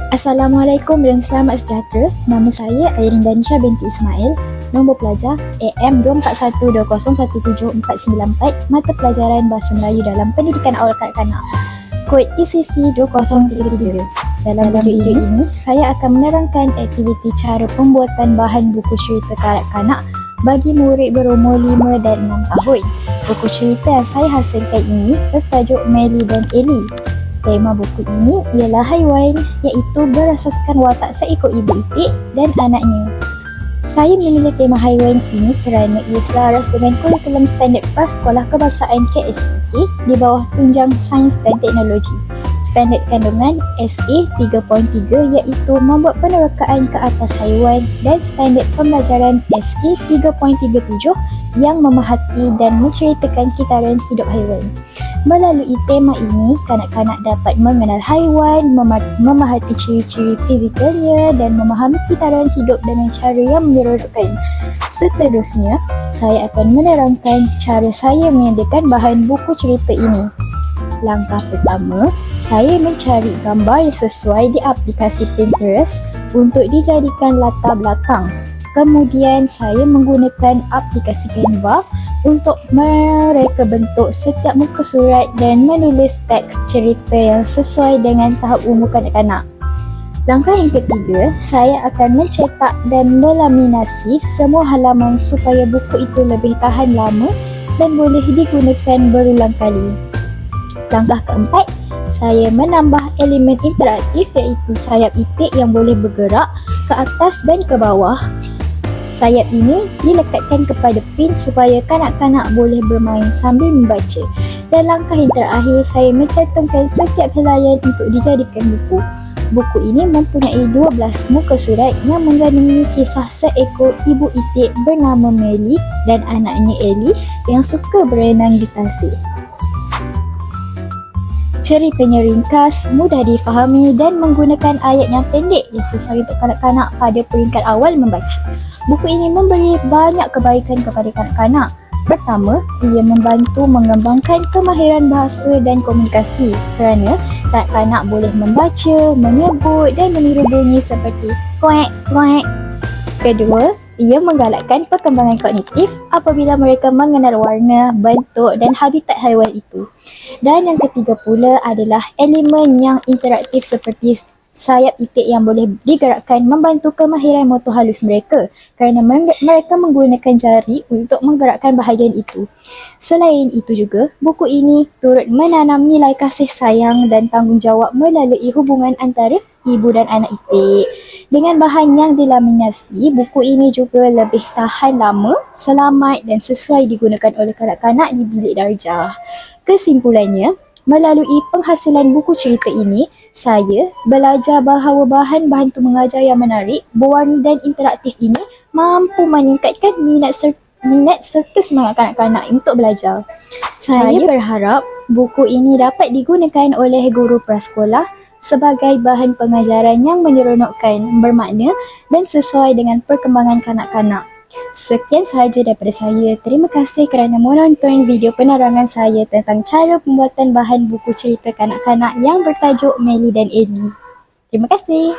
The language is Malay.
Assalamualaikum dan selamat sejahtera. Nama saya Airin Danisha binti Ismail. Nombor pelajar AM 24120174994, mata pelajaran Bahasa Melayu dalam Pendidikan Awal Kanak-kanak. Kod ECC 2033. Dalam video ini, saya akan menerangkan aktiviti cara pembuatan bahan buku cerita kanak-kanak bagi murid berumur 5 dan 6 tahun. Buku cerita yang saya hasilkan ini bertajuk Melly dan Ellie. Tema buku ini ialah haiwan, iaitu berasaskan watak seekor ibu itik dan anaknya. Saya memilih tema haiwan ini kerana ia selaras dengan kurikulum standard Prasekolah Kebangsaan KSPK di bawah tunjang Sains dan Teknologi. Standard kandungan SA 3.3 iaitu membuat penerokaan ke atas haiwan, dan standard pembelajaran SA 3.37 yang memerhati dan menceritakan kitaran hidup haiwan. Melalui tema ini, kanak-kanak dapat mengenal haiwan, memerhati ciri-ciri fizikalnya dan memahami kitaran hidup dengan cara yang menyeronokkan. Seterusnya, saya akan menerangkan cara saya menyediakan bahan buku cerita ini. Langkah pertama, saya mencari gambar yang sesuai di aplikasi Pinterest untuk dijadikan latar belakang. Kemudian saya menggunakan aplikasi Canva untuk mereka bentuk setiap muka surat dan menulis teks cerita yang sesuai dengan tahap umur kanak-kanak. Langkah yang ketiga, saya akan mencetak dan melaminasi semua halaman supaya buku itu lebih tahan lama dan boleh digunakan berulang kali. Langkah keempat, saya menambah elemen interaktif iaitu sayap itik yang boleh bergerak ke atas dan ke bawah. Sayap ini dilekatkan kepada pin supaya kanak-kanak boleh bermain sambil membaca. Dan langkah yang terakhir, saya mencantumkan setiap helaian untuk dijadikan buku. Buku ini mempunyai 12 muka surat yang mengandungi kisah seekor ibu itik bernama Melly dan anaknya Ellie yang suka berenang di tasik. Ceritanya ringkas, mudah difahami dan menggunakan ayat yang pendek yang sesuai untuk kanak-kanak pada peringkat awal membaca. Buku ini memberi banyak kebaikan kepada kanak-kanak. Pertama, ia membantu mengembangkan kemahiran bahasa dan komunikasi kerana kanak-kanak boleh membaca, menyebut dan meniru bunyi seperti kuek, kuek. Kedua, ia menggalakkan perkembangan kognitif apabila mereka mengenal warna, bentuk dan habitat haiwan itu. Dan yang ketiga pula adalah elemen yang interaktif seperti sayap itik yang boleh digerakkan membantu kemahiran motor halus mereka kerana mereka menggunakan jari untuk menggerakkan bahagian itu. Selain itu juga, buku ini turut menanam nilai kasih sayang dan tanggungjawab melalui hubungan antara ibu dan anak itik. Dengan bahan yang dilaminasi, buku ini juga lebih tahan lama, selamat dan sesuai digunakan oleh kanak-kanak di bilik darjah. Kesimpulannya, melalui penghasilan buku cerita ini, saya belajar bahawa bahan bantu mengajar yang menarik, berwarna dan interaktif ini mampu meningkatkan minat serta semangat kanak-kanak untuk belajar. Saya berharap buku ini dapat digunakan oleh guru prasekolah sebagai bahan pengajaran yang menyeronokkan, bermakna dan sesuai dengan perkembangan kanak-kanak. Sekian sahaja daripada saya. Terima kasih kerana menonton video penerangan saya tentang cara pembuatan bahan buku cerita kanak-kanak yang bertajuk Melly dan Ellie. Terima kasih.